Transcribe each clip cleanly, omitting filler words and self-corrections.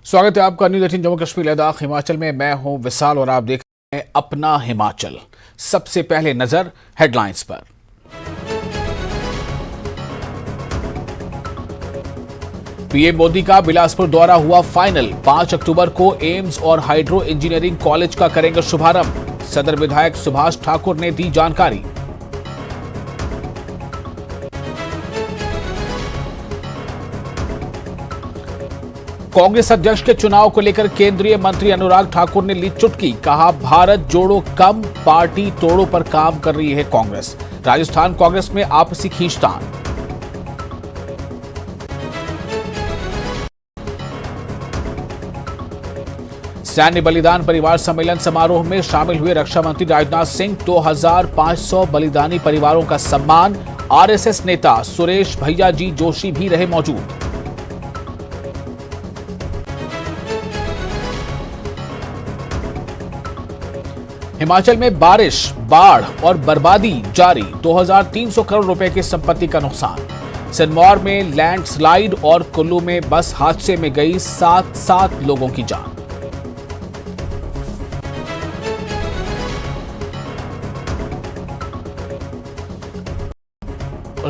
स्वागत है आपका न्यूज़ 18 जम्मू कश्मीर लद्दाख हिमाचल में। मैं हूं विशाल और आप देख रहे हैं अपना हिमाचल। सबसे पहले नजर हेडलाइंस पर। पीएम मोदी का बिलासपुर दौरा हुआ फाइनल। 5 अक्टूबर को एम्स और हाइड्रो इंजीनियरिंग कॉलेज का करेंगे शुभारंभ। सदर विधायक सुभाष ठाकुर ने दी जानकारी। कांग्रेस अध्यक्ष के चुनाव को लेकर केंद्रीय मंत्री अनुराग ठाकुर ने ली चुटकी। कहा, भारत जोड़ो कम, पार्टी तोड़ो पर काम कर रही है कांग्रेस। राजस्थान कांग्रेस में आपसी खींचतान। सैन्य बलिदान परिवार सम्मेलन समारोह में शामिल हुए रक्षा मंत्री राजनाथ सिंह। 2500 बलिदानी परिवारों का सम्मान। आरएसएस नेता सुरेश भैया जी जोशी भी रहे मौजूद। हिमाचल में बारिश, बाढ़ और बर्बादी जारी। 2300 करोड़ रुपए की संपत्ति का नुकसान। सिरमौर में लैंडस्लाइड और कुल्लू में बस हादसे में गई 7 लोगों की जान।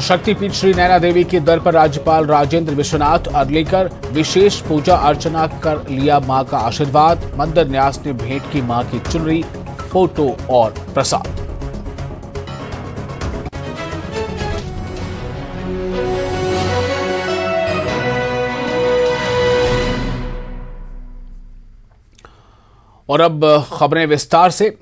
शक्तिपीठ श्री नैना देवी के दर पर राज्यपाल राजेंद्र विश्वनाथ अर्लेकर विशेष पूजा अर्चना कर लिया मां का आशीर्वाद। मंदिर न्यास ने भेंट की मां की चुनरी, फोटो और प्रसाद। और अब खबरें विस्तार से।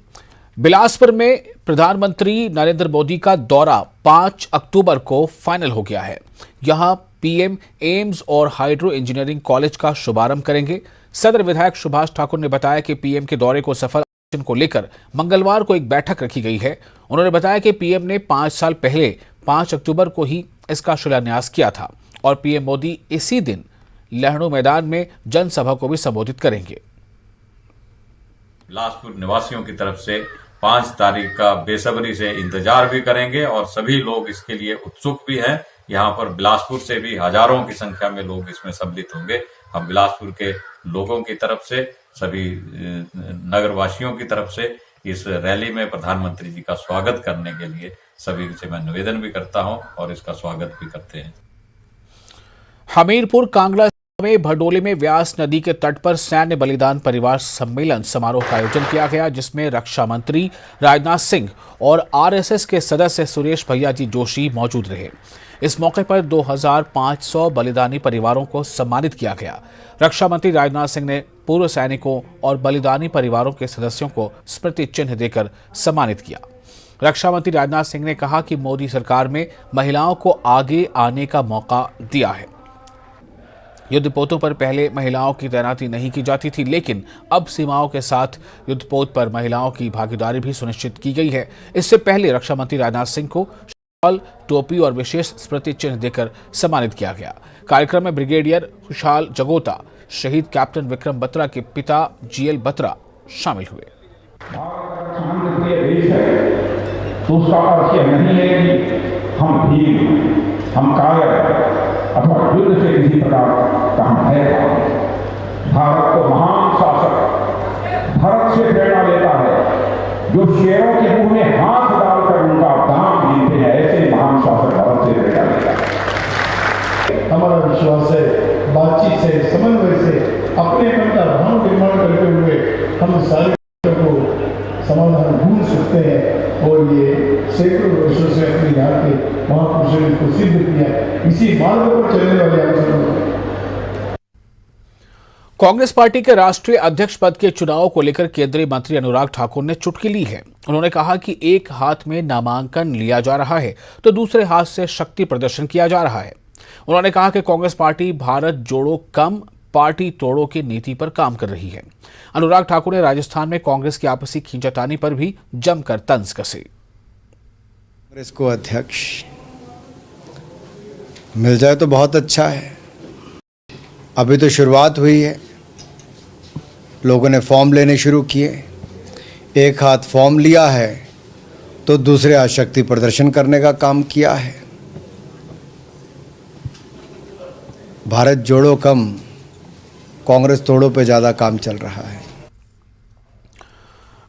बिलासपुर में प्रधानमंत्री नरेंद्र मोदी का दौरा 5 अक्टूबर को फाइनल हो गया है। यहां पीएम एम्स और हाइड्रो इंजीनियरिंग कॉलेज का शुभारंभ करेंगे। सदर विधायक सुभाष ठाकुर ने बताया कि पीएम के दौरे को सफल को लेकर मंगलवार को एक बैठक रखी गई है। उन्होंने बताया कि पीएम ने 5 साल पहले 5 अक्टूबर को ही इसका शिलान्यास किया था और पीएम मोदी इसी दिन लहणू मैदान में जनसभा को भी संबोधित करेंगे। बिलासपुर निवासियों की तरफ से 5 तारीख का बेसब्री से इंतजार भी करेंगे और सभी लोग इसके लिए उत्सुक भी हैं। यहाँ पर बिलासपुर से भी हजारों की संख्या में लोग इसमें सम्मिलित होंगे। हम बिलासपुर के लोगों की तरफ से, सभी नगरवासियों की तरफ से इस रैली में प्रधानमंत्री जी का स्वागत करने के लिए सभी से मैं निवेदन भी करता हूं और इसका स्वागत भी करते हैं। हमीरपुर कांगड़ा में भडोली में व्यास नदी के तट पर सैन्य बलिदान परिवार सम्मेलन समारोह का आयोजन किया गया, जिसमें रक्षा मंत्री राजनाथ सिंह और आरएसएस के सदस्य सुरेश भैया जी जोशी मौजूद रहे। इस मौके पर 2500 बलिदानी परिवारों को सम्मानित किया गया। रक्षा मंत्री राजनाथ सिंह ने पूर्व सैनिकों और बलिदानी परिवारों के सदस्यों को स्मृति चिन्ह देकर सम्मानित किया। रक्षा मंत्री राजनाथ सिंह ने कहा कि मोदी सरकार में महिलाओं को आगे आने का मौका दिया है। युद्धपोतों पर पहले महिलाओं की तैनाती नहीं की जाती थी, लेकिन अब सीमाओं के साथ युद्धपोत पर महिलाओं की भागीदारी भी सुनिश्चित की गई है। इससे पहले रक्षा मंत्री राजनाथ सिंह को शॉल, टोपी और विशेष स्मृति चिन्ह देकर सम्मानित किया गया। कार्यक्रम में ब्रिगेडियर खुशहाल जगोता, शहीद कैप्टन विक्रम बत्रा के पिता जीएल बत्रा शामिल हुए। तो उसका अर्थ यह नहीं है कि हम भीम, हम कायर अथवा युद्ध से किसी प्रकार का हम भय था। भारत को महान शासक भारत से प्रेरणा लेता है, जो शेरों के मुंह में हाथ डालकर उनका दाम जीतते हैं। ऐसे महान शासक भारत से प्रेरणा लेता है। हमारा विश्वास है, बातचीत से, समन्वय से, अपने मन का भाव निर्माण करते हुए हम सारे को समाधान ढूंढ सकते हैं और ये सैकड़ों वर्षों से अपने यहाँ के महापुरुषों ने इसको सिद्ध किया। इसी मार्ग पर चलने वाले हम कांग्रेस पार्टी के राष्ट्रीय अध्यक्ष पद के चुनाव को लेकर केंद्रीय मंत्री अनुराग ठाकुर ने चुटकी ली है। उन्होंने कहा कि एक हाथ में नामांकन लिया जा रहा है तो दूसरे हाथ से शक्ति प्रदर्शन किया जा रहा है। उन्होंने कहा कि कांग्रेस पार्टी भारत जोड़ो कम, पार्टी तोड़ो की नीति पर काम कर रही है। अनुराग ठाकुर ने राजस्थान में कांग्रेस की आपसी खींचातानी पर भी जमकर तंज कसे। कांग्रेस को अध्यक्ष मिल जाए तो बहुत अच्छा है। अभी तो शुरुआत हुई है, लोगों ने फॉर्म लेने शुरू किए। एक हाथ फॉर्म लिया है तो दूसरे हाथ शक्ति प्रदर्शन करने का काम किया है। भारत जोड़ो कम, कांग्रेस तोड़ों पे ज़्यादा काम चल रहा है।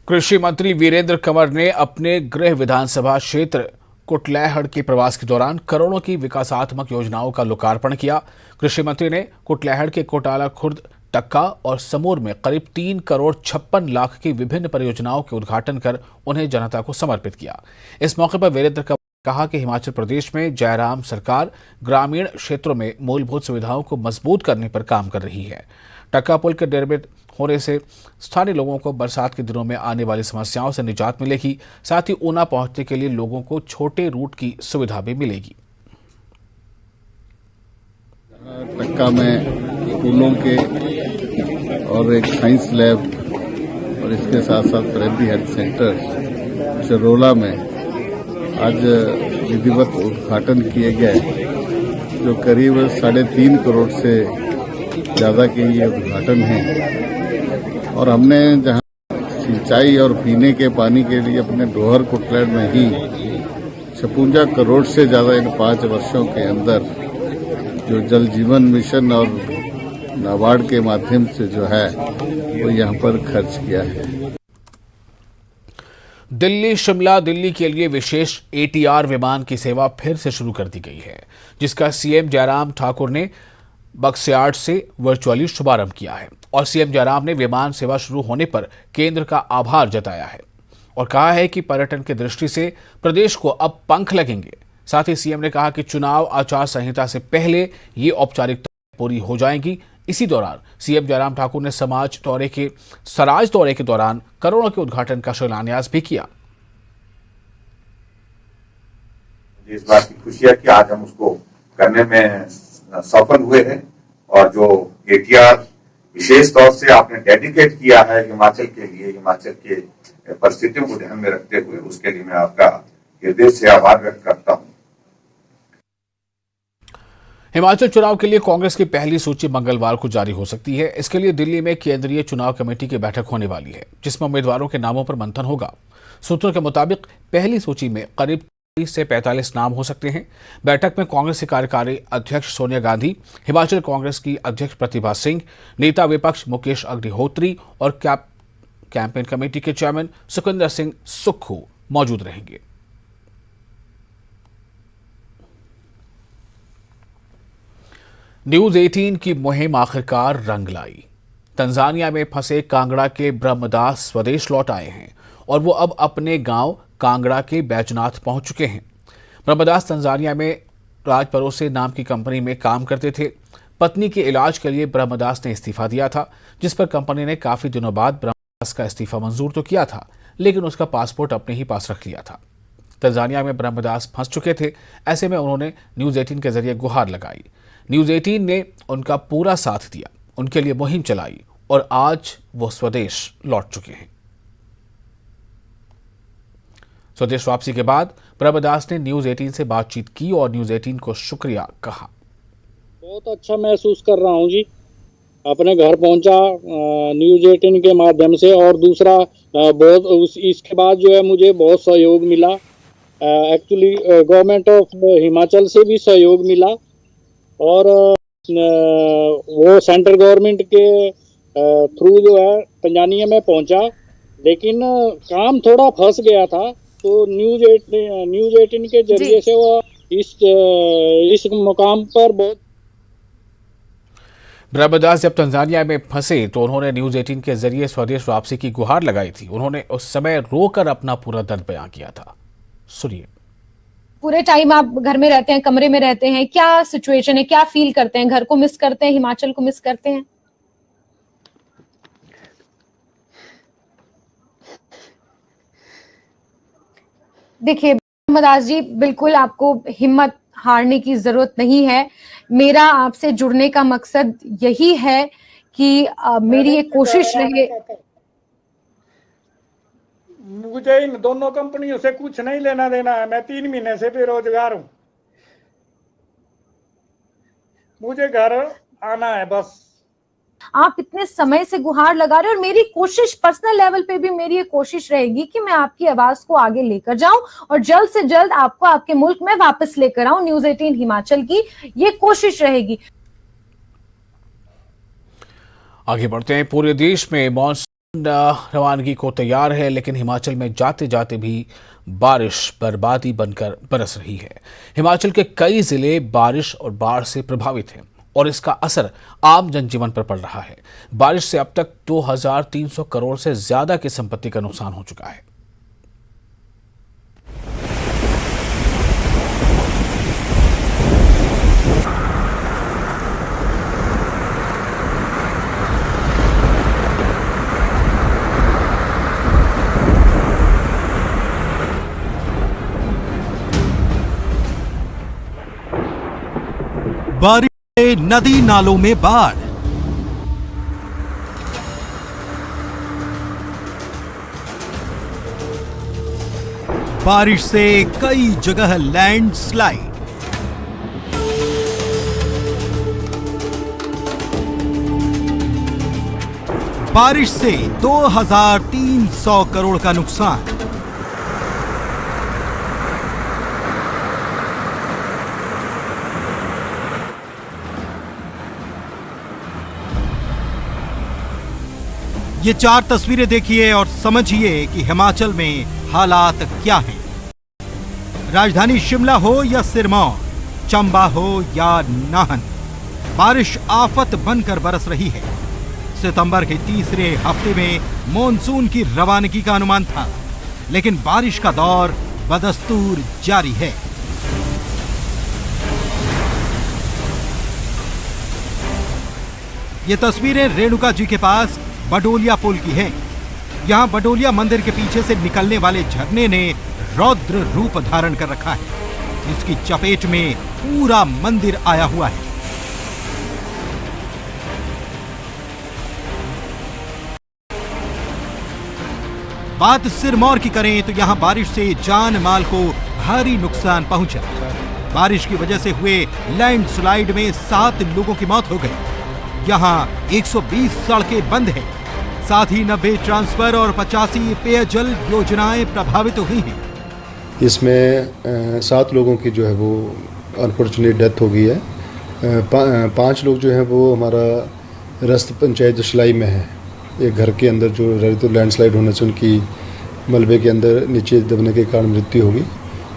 कृषि मंत्री वीरेंद्र कंवर ने अपने गृह विधानसभा क्षेत्र कुटलैहड़ के प्रवास के दौरान करोड़ों की विकासात्मक योजनाओं का लोकार्पण किया। कृषि मंत्री ने कुटलैहड़ के कोटाला खुर्द, टक्का और समूर में करीब 3 करोड़ 56 लाख की विभिन्न परियोजनाओं के उद्घाटन कर उन्हें जनता को समर्पित किया। इस मौके पर वीरेंद्र कंवर ने कहा कि हिमाचल प्रदेश में जयराम सरकार ग्रामीण क्षेत्रों में मूलभूत सुविधाओं को मजबूत करने पर काम कर रही है। टक्का पुल के निर्मित होने से स्थानीय लोगों को बरसात के दिनों में आने वाली समस्याओं से निजात मिलेगी। साथ ही ऊना पहुंचने के लिए लोगों को छोटे रूट की सुविधा भी मिलेगी। टक्का में पुलों के और एक साइंस लैब और इसके साथ साथ प्रेमी हेल्थ सेंटर चरोला में आज विधिवत उद्घाटन किए गए, जो करीब 3.5 करोड़ से ज़्यादा के ये उद्घाटन हैं। और हमने जहां सिंचाई और पीने के पानी के लिए अपने डोहर कुटलैहड़ में ही 56 करोड़ से ज़्यादा इन 5 वर्षों के अंदर जो जल जीवन मिशन और नाबार्ड के माध्यम से जो है वो यहाँ पर खर्च किया है। दिल्ली शिमला दिल्ली के लिए विशेष ATR विमान की सेवा फिर से शुरू कर दी गई है, जिसका सीएम जयराम ठाकुर ने बक्सयार्ड से वर्चुअली शुभारंभ किया है। और सीएम जयराम ने विमान सेवा शुरू होने पर केंद्र का आभार जताया है और कहा है कि पर्यटन की दृष्टि से प्रदेश को अब पंख लगेंगे। साथ ही सीएम ने कहा कि चुनाव आचार संहिता से पहले ये औपचारिकता पूरी हो जाएंगी। इसी दौरान सीएम जयराम ठाकुर ने सराज दौरे के दौरान करोड़ों के उद्घाटन का शिलान्यास भी किया। इस बात की खुशी है कि आज हम उसको करने में सफल हुए हैं और जो ATR विशेष तौर से आपने डेडिकेट किया है हिमाचल के लिए, हिमाचल के परिस्थितियों को ध्यान में रखते हुए, उसके लिए मैं आपका हृदय से आभार व्यक्त करता हूं। हिमाचल चुनाव के लिए कांग्रेस की पहली सूची मंगलवार को जारी हो सकती है। इसके लिए दिल्ली में केंद्रीय चुनाव कमेटी की बैठक होने वाली है, जिसमें उम्मीदवारों के नामों पर मंथन होगा। सूत्रों के मुताबिक पहली सूची में करीब 30 से 45 नाम हो सकते हैं। बैठक में कांग्रेस की कार्यकारी अध्यक्ष सोनिया गांधी, हिमाचल कांग्रेस की अध्यक्ष प्रतिभा सिंह, नेता विपक्ष मुकेश अग्निहोत्री और कैंपेन कमेटी के चेयरमैन सुखविंदर सिंह सुक्खू मौजूद रहेंगे। न्यूज 18 की मुहिम आखिरकार रंग लाई। तंजानिया में फंसे कांगड़ा के ब्रह्मदास स्वदेश लौट आए हैं और वो अब अपने गांव कांगड़ा के बैजनाथ पहुंच चुके हैं। ब्रह्मदास तंजानिया में राज परोसे नाम की कंपनी में काम करते थे। पत्नी के इलाज के लिए ब्रह्मदास ने इस्तीफा दिया था, जिस पर कंपनी ने काफी दिनों बाद ब्रह्मदास का इस्तीफा मंजूर तो किया था, लेकिन उसका पासपोर्ट अपने ही पास रख लिया था। तंजानिया में ब्रह्मदास फंस चुके थे। ऐसे में उन्होंने न्यूज 18 के जरिए गुहार लगाई। न्यूज 18 ने उनका पूरा साथ दिया, उनके लिए मुहिम चलाई और आज वो स्वदेश लौट चुके हैं। स्वदेश वापसी के बाद ब्रह्मदास ने न्यूज 18 से बातचीत की और न्यूज 18 को शुक्रिया कहा। बहुत अच्छा महसूस कर रहा हूं जी, अपने घर पहुंचा न्यूज 18 के माध्यम से। और दूसरा इसके बाद जो है मुझे बहुत सहयोग मिला। एक्चुअली गवर्नमेंट ऑफ हिमाचल से भी सहयोग मिला और वो सेंट्रल गवर्नमेंट के थ्रू जो है तंजानिया में पहुंचा, लेकिन काम थोड़ा फंस गया था। तो न्यूज 18 के जरिए से वो इस मुकाम पर बहुत। ब्रह्मदास जब तंजानिया में फंसे तो उन्होंने न्यूज 18 के जरिए स्वदेश वापसी की गुहार लगाई थी। उन्होंने उस समय रोकर अपना पूरा दर्द बयां किया था। सुनिए। पूरे टाइम आप घर में रहते हैं, कमरे में रहते हैं, क्या सिचुएशन है, क्या फील करते हैं? घर को मिस करते हैं, हिमाचल को मिस करते हैं? देखिए ब्रह्मदास जी, बिल्कुल आपको हिम्मत हारने की जरूरत नहीं है। मेरा आपसे जुड़ने का मकसद यही है कि मेरी एक कोशिश रहे। मुझे इन दोनों कंपनियों से कुछ नहीं लेना देना है। मैं 3 महीने से बेरोजगार हूं। मुझे घर आना है बस। आप इतने समय से गुहार लगा रहे हैं और मेरी कोशिश पर्सनल लेवल पे भी मेरी ये कोशिश रहेगी कि मैं आपकी आवाज को आगे लेकर जाऊं और जल्द से जल्द आपको आपके मुल्क में वापस लेकर आऊं। न्यूज 18 हिमाचल की ये कोशिश रहेगी। आगे बढ़ते हैं। पूरे देश में मानसून रवानगी को तैयार है, लेकिन हिमाचल में जाते जाते भी बारिश बर्बादी बनकर बरस रही है। हिमाचल के कई जिले बारिश और बाढ़ से प्रभावित हैं और इसका असर आम जनजीवन पर पड़ रहा है। बारिश से अब तक 2300 करोड़ से ज्यादा की संपत्ति का नुकसान हो चुका है। बारिश से नदी नालों में बाढ़, बारिश से कई जगह लैंडस्लाइड, बारिश से 2300 करोड़ का नुकसान। ये 4 तस्वीरें देखिए और समझिए कि हिमाचल में हालात क्या हैं। राजधानी शिमला हो या सिरमौर, चंबा हो या नाहन, बारिश आफत बनकर बरस रही है। सितंबर के तीसरे हफ्ते में मॉनसून की रवानगी का अनुमान था, लेकिन बारिश का दौर बदस्तूर जारी है। ये तस्वीरें रेणुका जी के पास बडोलिया पुल की है। यहाँ बडोलिया मंदिर के पीछे से निकलने वाले झरने ने रौद्र रूप धारण कर रखा है। इसकी चपेट में पूरा मंदिर आया हुआ है। बात सिरमौर की करें तो यहाँ बारिश से जान माल को भारी नुकसान पहुंचा। बारिश की वजह से हुए लैंडस्लाइड में 7 लोगों की मौत हो गई। यहाँ 120 सड़कें बंद हैं। साथ ही 90 ट्रांसफर और 85 पेयजल योजनाएं प्रभावित हुई हैं। इसमें 7 लोगों की जो है वो अनफॉर्चुनेट डेथ हो गई है। 5 लोग जो है वो हमारा रस्त पंचायत शिलाई में है। एक घर के अंदर जो रहे तो लैंडस्लाइड होने से उनकी मलबे के अंदर नीचे दबने के कारण मृत्यु होगी।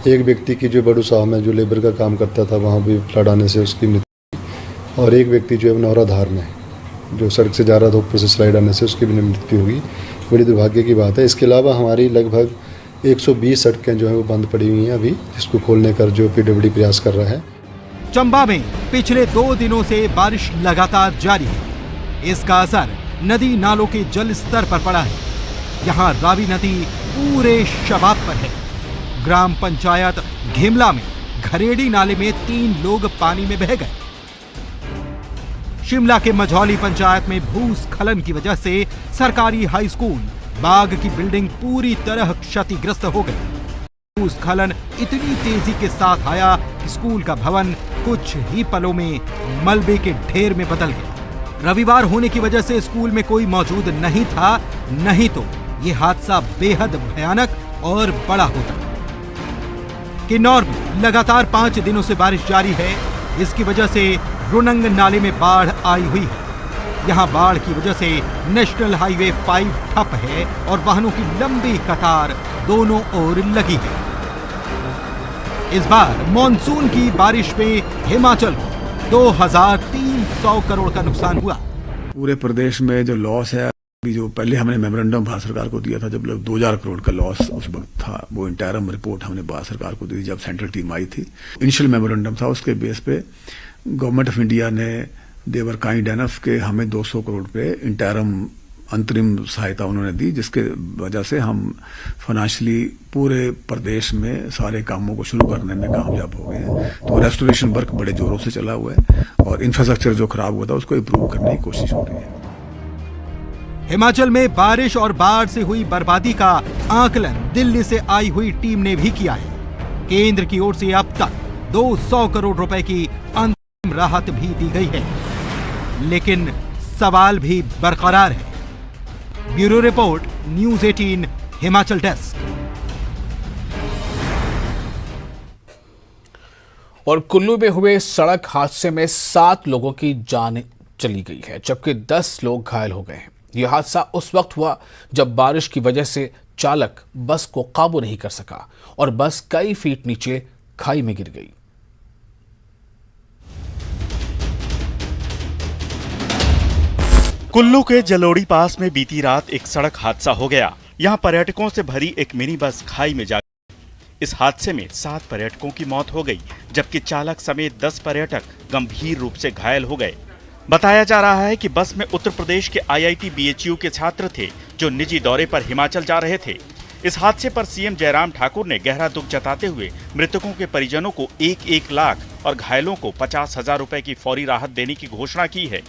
एक व्यक्ति की जो बड़ू साहब में जो लेबर का काम करता था, वहाँ भी फ्लड आने से उसकी मृत्यु। और एक व्यक्ति जो है नौराधार में जो सड़क से जा रहा था, ऊपर से स्लाइड आने से उसकी भी मृत्यु होगी। बड़ी दुर्भाग्य की बात है। इसके अलावा हमारी लगभग 120 सड़कें जो है वो बंद पड़ी हुई हैं अभी, जिसको खोलने का जो पीडब्ल्यूडी प्रयास कर रहा है। चंबा में पिछले 2 दिनों से बारिश लगातार जारी है। इसका असर नदी नालों के जल स्तर पर पड़ा है। यहाँ रावी नदी पूरे शबाब पर है। ग्राम पंचायत घेमला में घरेड़ी नाले में 3 लोग पानी में बह गए। शिमला के मझौली पंचायत में भूस्खलन की वजह से सरकारी हाई स्कूल बाग की बिल्डिंग पूरी तरह क्षतिग्रस्त हो गई। भूस्खलन इतनी तेजी के साथ आया कि स्कूल का भवन कुछ ही पलों में मलबे के ढेर में बदल गया। रविवार होने की वजह से स्कूल में कोई मौजूद नहीं था, नहीं तो ये हादसा बेहद भयानक और बड़ा होता। किन्नौर में लगातार 5 दिनों से बारिश जारी है। इसकी वजह से रुनंग नाले में बाढ़ आई हुई है। यहाँ बाढ़ की वजह से नेशनल हाईवे 5 ठप है और वाहनों की लंबी कतार दोनों ओर लगी है। इस बार मॉनसून की बारिश में हिमाचल को 2300 करोड़ का नुकसान हुआ। पूरे प्रदेश में जो लॉस है, अभी जो पहले हमने मेमोरेंडम भारत सरकार को दिया था, जब लगभग 2000 करोड़ का लॉस उस वक्त था, वो इंटरिम रिपोर्ट हमने भारत सरकार को दी जब सेंट्रल टीम आई थी। इनिशियल मेमोरेंडम था, उसके बेस पे गवर्नमेंट ऑफ इंडिया ने देवर काइंड एनफ के हमें 200 करोड़ पे इंटरिम अंतरिम सहायता उन्होंने दी, जिसके वजह से हम फाइनेंशियली पूरे प्रदेश में सारे कामों को शुरू करने में कामयाब हो गए हैं। तो रेस्टोरेशन वर्क बड़े जोरों से चला हुआ है और इंफ्रास्ट्रक्चर जो खराब हुआ था उसको इंप्रूव करने की कोशिश हो रही है। हिमाचल में बारिश और बाढ़ से हुई बर्बादी का आकलन दिल्ली से आई हुई टीम ने भी किया है। केंद्र की ओर से अब तक 200 करोड़ रुपए की अंतरिम राहत भी दी गई है, लेकिन सवाल भी बरकरार है। Bureau report, news 18 Himachal desk. और कुल्लू में हुए सड़क हादसे में 7 लोगों की जान चली गई है, जबकि 10 लोग घायल हो गए हैं। यह हादसा उस वक्त हुआ जब बारिश की वजह से चालक बस को काबू नहीं कर सका और बस कई फीट नीचे खाई में गिर गई। कुल्लू के जलोड़ी पास में बीती रात एक सड़क हादसा हो गया। यहां पर्यटकों से भरी एक मिनी बस खाई में जा गई। इस हादसे में 7 पर्यटकों की मौत हो गई, जबकि चालक समेत 10 पर्यटक गंभीर रूप से घायल हो गए। बताया जा रहा है कि बस में उत्तर प्रदेश के IIT BHU के छात्र थे जो निजी दौरे पर हिमाचल जा रहे थे। इस हादसे पर सीएम जयराम ठाकुर ने गहरा दुख जताते हुए मृतकों के परिजनों को 1-1 लाख और घायलों को 50,000 रुपए की फौरी राहत देने की घोषणा की है।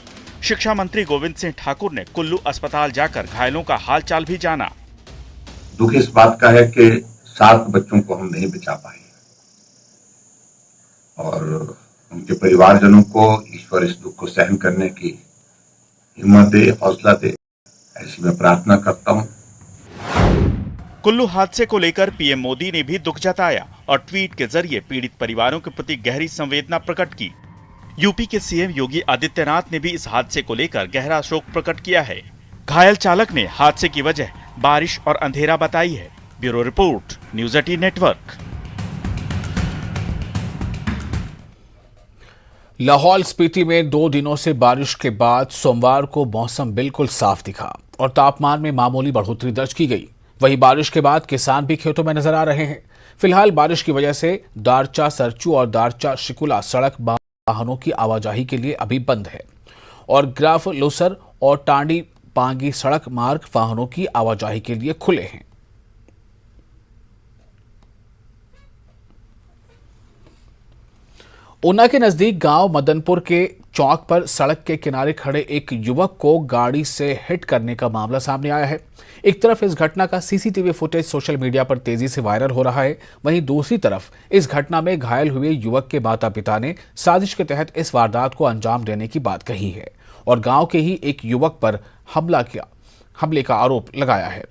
शिक्षा मंत्री गोविंद सिंह ठाकुर ने कुल्लू अस्पताल जाकर घायलों का हालचाल भी जाना। दुख इस बात का है कि 7 बच्चों को हम नहीं बचा पाए और उनके परिवारजनों को ईश्वर इस दुख को सहन करने की हिम्मत दे, हौसला दे, ऐसी मैं प्रार्थना करता हूं। कुल्लू हादसे को लेकर पीएम मोदी ने भी दुख जताया और ट्वीट के जरिए पीड़ित परिवारों के प्रति गहरी संवेदना प्रकट की। यूपी के सीएम योगी आदित्यनाथ ने भी इस हादसे को लेकर गहरा शोक प्रकट किया है। घायल चालक ने हादसे की वजह बारिश और अंधेरा बताई है। Bureau report, news 18 network. Lahaul Spiti में 2 दिनों से बारिश के बाद सोमवार को मौसम बिल्कुल साफ दिखा और तापमान में मामूली बढ़ोतरी दर्ज की गई। वहीं बारिश के बाद किसान भी खेतों में नजर आ रहे हैं। फिलहाल बारिश की वजह से दारचा सरचू और दारचा शिकुला सड़क वाहनों की आवाजाही के लिए अभी बंद है और ग्राफ लोसर और टांडी पांगी सड़क मार्ग वाहनों की आवाजाही के लिए खुले हैं। ऊना के नजदीक गांव मदनपुर के चौक पर सड़क के किनारे खड़े एक युवक को गाड़ी से हिट करने का मामला सामने आया है। एक तरफ इस घटना का सीसीटीवी फुटेज सोशल मीडिया पर तेजी से वायरल हो रहा है, वहीं दूसरी तरफ इस घटना में घायल हुए युवक के माता पिता ने साजिश के तहत इस वारदात को अंजाम देने की बात कही है और गांव के ही एक युवक पर हमले का आरोप लगाया है।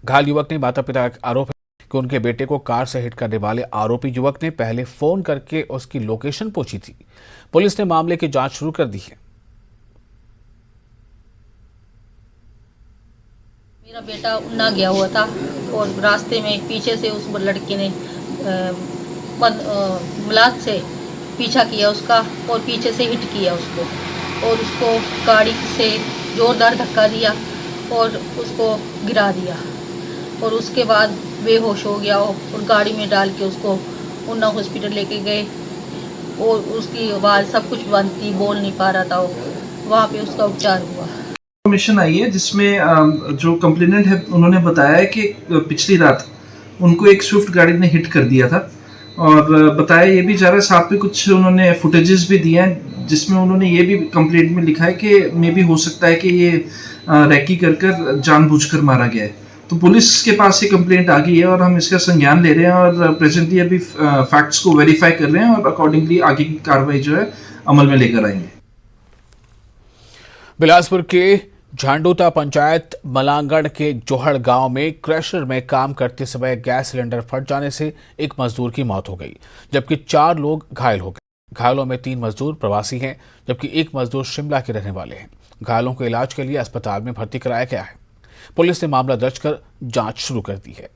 घायल युवक ने माता पिता का आरोप है कि उनके बेटे को कार से हिट करने वाले आरोपी युवक ने पहले फोन करके उसकी लोकेशन पूछी थी। पुलिस ने मामले की जांच शुरू कर दी है। मेरा बेटा ऊना गया हुआ था और रास्ते में पीछे से उस लड़के ने मुलाद से पीछा किया उसका और पीछे से हिट किया उसको और उसको गाड़ी से जोरदार धक्का दिया और उसको गिरा दिया और उसके बाद बेहोश हो गया और गाड़ी में डाल के उसको ऊना हॉस्पिटल लेके गए और उसकी आवाज़ सब कुछ बंद थी, बोल नहीं पा रहा था। वहाँ पे उसका उपचार हुआ। इन्फॉर्मेशन आई है जिसमें जो कंप्लेनेंट है उन्होंने बताया कि पिछली रात उनको एक स्विफ्ट गाड़ी ने हिट कर दिया था और बताया ये भी जा रहा है, साथ में कुछ उन्होंने फुटेजेस भी दिए हैं जिसमें उन्होंने ये भी कंप्लेंट में लिखा है कि मे भी हो सकता है कि ये रैकी कर जानबूझकर मारा गया है। तो पुलिस के पास ये कंप्लेंट आ गई है और हम इसका संज्ञान ले रहे हैं और प्रेजेंटली अभी फैक्ट्स को वेरीफाई कर रहे हैं और अकॉर्डिंगली आगे की कार्रवाई जो है अमल में लेकर आएंगे। बिलासपुर के झांडूता पंचायत मलांगड़ के जोहड़ गांव में क्रशर में काम करते समय गैस सिलेंडर फट जाने से एक मजदूर की मौत हो गई, जबकि 4 लोग घायल हो गए। घायलों में 3 मजदूर प्रवासी हैं, जबकि 1 मजदूर शिमला के रहने वाले हैं। घायलों को इलाज के लिए अस्पताल में भर्ती कराया गया है। पुलिस ने मामला दर्ज कर जांच शुरू कर दी है।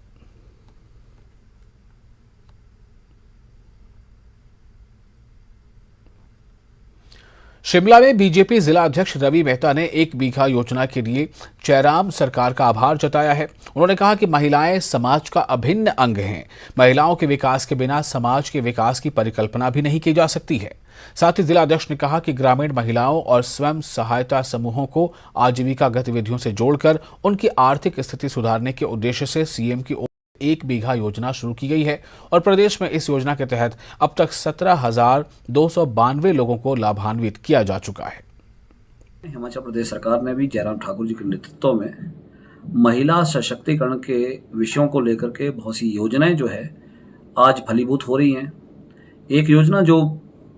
शिमला में बीजेपी जिला अध्यक्ष रवि मेहता ने 1 बीघा योजना के लिए जयराम सरकार का आभार जताया है। उन्होंने कहा कि महिलाएं समाज का अभिन्न अंग हैं। महिलाओं के विकास के बिना समाज के विकास की परिकल्पना भी नहीं की जा सकती है। साथ ही जिला अध्यक्ष ने कहा कि ग्रामीण महिलाओं और स्वयं सहायता समूहों को आजीविका गतिविधियों से जोड़कर उनकी आर्थिक स्थिति सुधारने के उद्देश्य से सीएम की 1 बीघा योजना शुरू की गई है और प्रदेश में इस योजना के तहत अब तक 17,292 लोगों को लाभान्वित किया जा चुका है। हिमाचल प्रदेश सरकार ने भी जयराम ठाकुर जी के नेतृत्व में महिला सशक्तिकरण के विषयों को लेकर के बहुत सी योजनाएं जो है आज फलीभूत हो रही हैं। एक योजना जो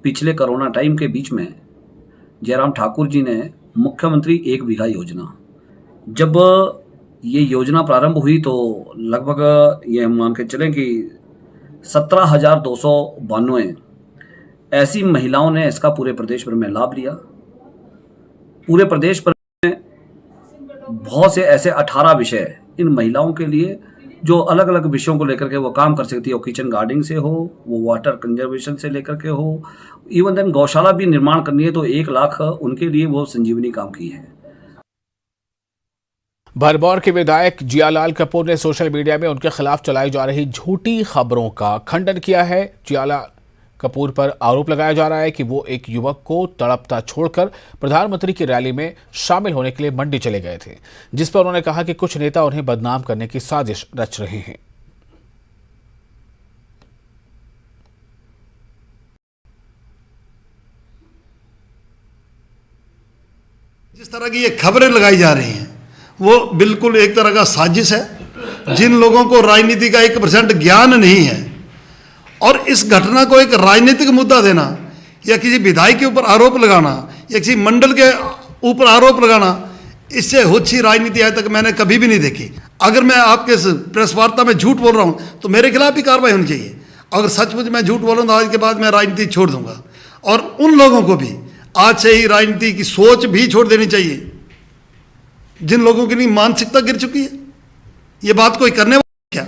पिछले कोरोना टाइम के बीच में जयराम ठाकुर जी ने मुख्यमंत्री 1 बीघा योजना, जब ये योजना प्रारंभ हुई तो लगभग ये मान के चलें कि 17,292 ऐसी महिलाओं ने इसका पूरे प्रदेश भर में लाभ लिया पूरे प्रदेश पर बहुत से ऐसे 18 विषय हैं इन महिलाओं के लिए जो अलग अलग विषयों को लेकर के वो काम कर सकती है। वो किचन गार्डनिंग से हो, वो वाटर कंजर्वेशन से लेकर के हो, इवन देन गौशाला भी निर्माण करनी है तो 1 लाख उनके लिए वो संजीवनी काम की है। भरमौर के विधायक जियालाल कपूर ने सोशल मीडिया में उनके खिलाफ चलाई जा रही झूठी खबरों का खंडन किया है। जियालाल कपूर पर आरोप लगाया जा रहा है कि वो एक युवक को तड़पता छोड़कर प्रधानमंत्री की रैली में शामिल होने के लिए मंडी चले गए थे, जिस पर उन्होंने कहा कि कुछ नेता उन्हें बदनाम करने की साजिश रच रहे हैं। जिस तरह की ये खबरें लगाई जा रही हैं वो बिल्कुल एक तरह का साजिश है। जिन लोगों को राजनीति का 1% ज्ञान नहीं है और इस घटना को एक राजनीतिक मुद्दा देना या किसी विधायक के ऊपर आरोप लगाना या किसी मंडल के ऊपर आरोप लगाना, इससे होच्छी राजनीति आज तक मैंने कभी भी नहीं देखी। अगर मैं आपके इस प्रेस वार्ता में झूठ बोल रहा हूँ तो मेरे खिलाफ भी कार्रवाई होनी चाहिए। अगर सचमुच मैं झूठ बोलूँ तो आज के बाद मैं राजनीति छोड़ दूंगा और उन लोगों को भी आज से ही राजनीति की सोच भी छोड़ देनी चाहिए जिन लोगों की नहीं मानसिकता गिर चुकी है। ये बात कोई करने वाला क्या?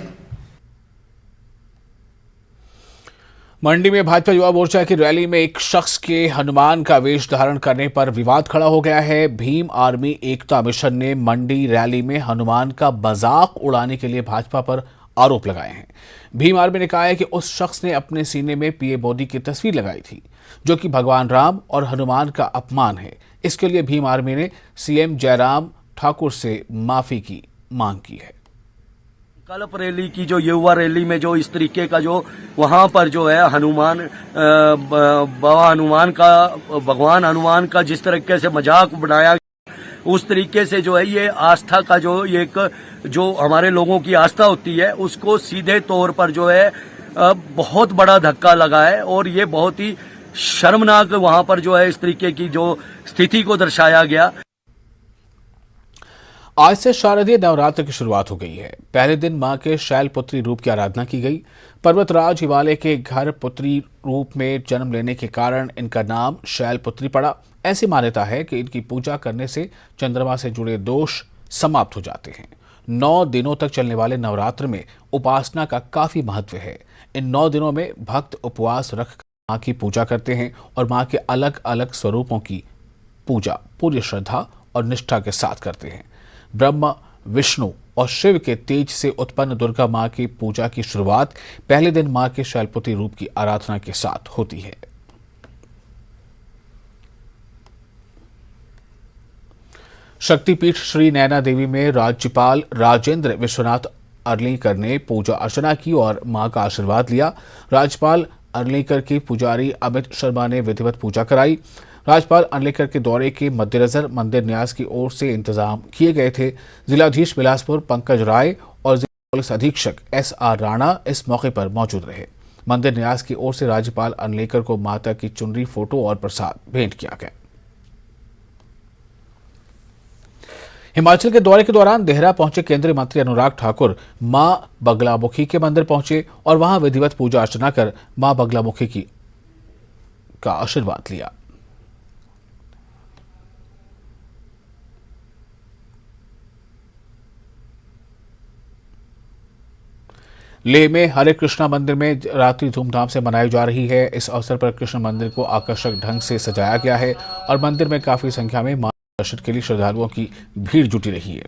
मंडी में भाजपा युवा मोर्चा की रैली में एक शख्स के हनुमान का वेश धारण करने पर विवाद खड़ा हो गया है। भीम आर्मी एकता मिशन ने मंडी रैली में हनुमान का मजाक उड़ाने के लिए भाजपा पर आरोप लगाए हैं। भीम आर्मी ने कहा है कि उस शख्स ने अपने सीने में पीएम मोदी की तस्वीर लगाई थी, जो कि भगवान राम और हनुमान का अपमान है। इसके लिए भीम आर्मी ने सीएम जयराम ठाकुर से माफी की मांग की है। कल्प रैली की जो युवा रैली में जो इस तरीके का जो वहां पर जो है हनुमान बाबा हनुमान का भगवान हनुमान का जिस तरीके से मजाक बनाया, उस तरीके से जो है ये आस्था का जो एक जो हमारे लोगों की आस्था होती है उसको सीधे तौर पर जो है बहुत बड़ा धक्का लगा है और ये बहुत ही शर्मनाक वहां पर जो है इस तरीके की जो स्थिति को दर्शाया गया। आज से शारदीय नवरात्र की शुरुआत हो गई है। पहले दिन मां के शैलपुत्री रूप की आराधना की गई। पर्वतराज हिमालय के घर पुत्री रूप में जन्म लेने के कारण इनका नाम शैलपुत्री पड़ा। ऐसी मान्यता है कि इनकी पूजा करने से चंद्रमा से जुड़े दोष समाप्त हो जाते हैं। 9 दिनों तक चलने वाले नवरात्र में उपासना का काफी महत्व है। इन 9 दिनों में भक्त उपवास रखकर मां की पूजा करते हैं और मां के अलग अलग स्वरूपों की पूजा पूरी श्रद्धा और निष्ठा के साथ करते हैं। ब्रह्मा, विष्णु और शिव के तेज से उत्पन्न दुर्गा मां की पूजा की शुरुआत पहले दिन मां के शैलपुत्री रूप की आराधना के साथ होती है। शक्तिपीठ श्री नैना देवी में राज्यपाल राजेंद्र विश्वनाथ अर्लेकर ने पूजा अर्चना की और मां का आशीर्वाद लिया। राज्यपाल अर्लेकर के पुजारी अमित शर्मा ने विधिवत पूजा कराई। राज्यपाल अर्लेकर के दौरे के मद्देनजर मंदिर न्यास की ओर से इंतजाम किए गए थे। जिलाधीश बिलासपुर पंकज राय और जिला पुलिस अधीक्षक SR राणा इस मौके पर मौजूद रहे। मंदिर न्यास की ओर से राज्यपाल अर्लेकर को माता की चुनरी, फोटो और प्रसाद भेंट किया गया। हिमाचल के दौरे के दौरान देहरा पहुंचे केंद्रीय मंत्री अनुराग ठाकुर मां बगलामुखी के मंदिर पहुंचे और वहां विधिवत पूजा अर्चना कर मां बगलामुखी का आशीर्वाद लिया। लेह में हरे कृष्णा मंदिर में रात्रि धूमधाम से मनाई जा रही है। इस अवसर पर कृष्ण मंदिर को आकर्षक ढंग से सजाया गया है और मंदिर में काफी संख्या में मां दर्शन के लिए श्रद्धालुओं की भीड़ जुटी रही है।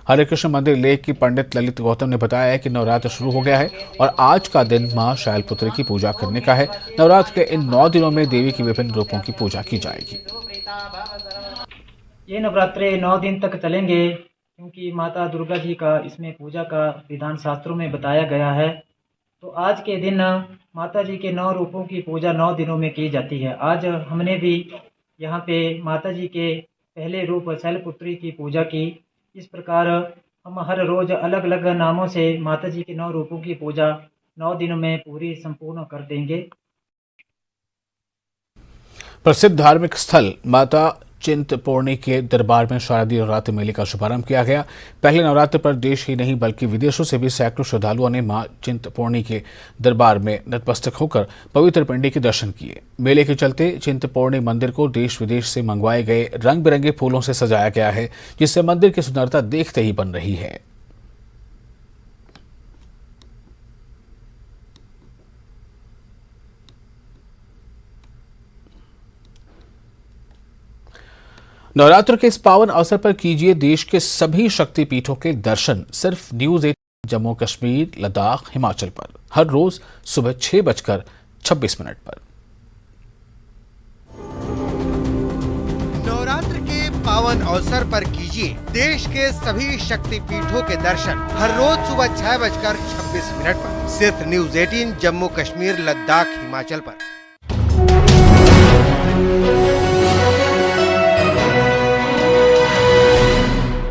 हरे कृष्ण मंदिर लेह की पंडित ललित गौतम ने बताया है कि नवरात्र शुरू हो गया है और आज का दिन मां शैलपुत्री की पूजा करने का है। नवरात्र के इन 9 दिनों में देवी के विभिन्न रूपों की पूजा की जाएगी। ये नवरात्रे 9 दिन तक चलेंगे क्योंकि माता दुर्गा जी का इसमें पूजा का विधान शास्त्रों में बताया गया है। तो आज के दिन माता जी के 9 रूपों की पूजा 9 दिनों में की जाती है। आज हमने भी यहाँ पे माता जी के पहले रूप शैलपुत्री की पूजा की। इस प्रकार हम हर रोज अलग अलग नामों से माता जी के 9 रूपों की पूजा 9 दिनों में पूरी संपूर्ण कर देंगे। प्रसिद्ध धार्मिक स्थल माता चिंतपूर्णी के दरबार में शारदीय नवरात्र मेले का शुभारंभ किया गया। पहले नवरात्र पर देश ही नहीं बल्कि विदेशों से भी सैकड़ों श्रद्धालुओं ने मां चिंतपूर्णी के दरबार में नतमस्तक होकर पवित्र पिंडी के दर्शन किए। मेले के चलते चिंतपूर्णी मंदिर को देश विदेश से मंगवाए गए रंग बिरंगे फूलों से सजाया गया है, जिससे मंदिर की सुंदरता देखते ही बन रही है। नवरात्र के इस पावन अवसर पर कीजिए देश के सभी शक्तिपीठों के दर्शन सिर्फ न्यूज़ 18 जम्मू कश्मीर, लद्दाख, हिमाचल पर हर रोज सुबह 6:26 पर। नवरात्र के पावन अवसर पर कीजिए देश के सभी शक्तिपीठों के दर्शन हर रोज सुबह 6:26 पर सिर्फ न्यूज़ 18 जम्मू कश्मीर, लद्दाख, हिमाचल पर।